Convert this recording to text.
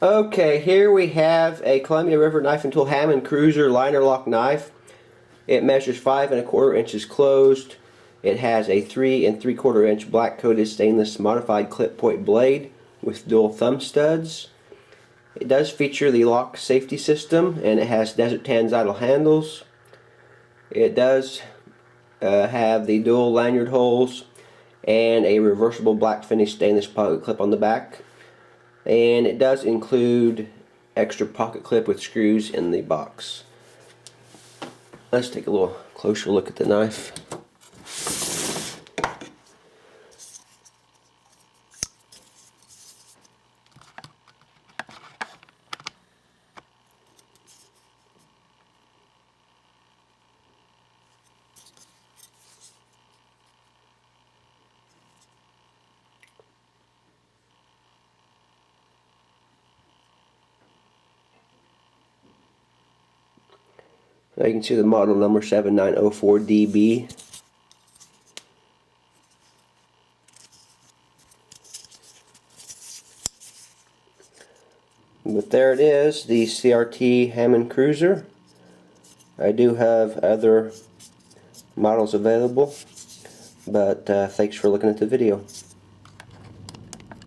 Okay, here we have a Columbia River Knife and Tool Hammond Cruiser liner lock knife. It measures 5 1/4 inches closed. It has a 3 3/4 inch black coated stainless modified clip point blade with dual thumb studs. It does feature the lock safety system, and it has desert tan idle handles. It does have the dual lanyard holes and a reversible black finish stainless pocket clip on the back. And it does include extra pocket clip with screws in the box. Let's take a little closer look at the knife. Now you can see the model number 7904DB. But there it is, the CRT Hammond Cruiser. I do have other models available, but thanks for looking at the video.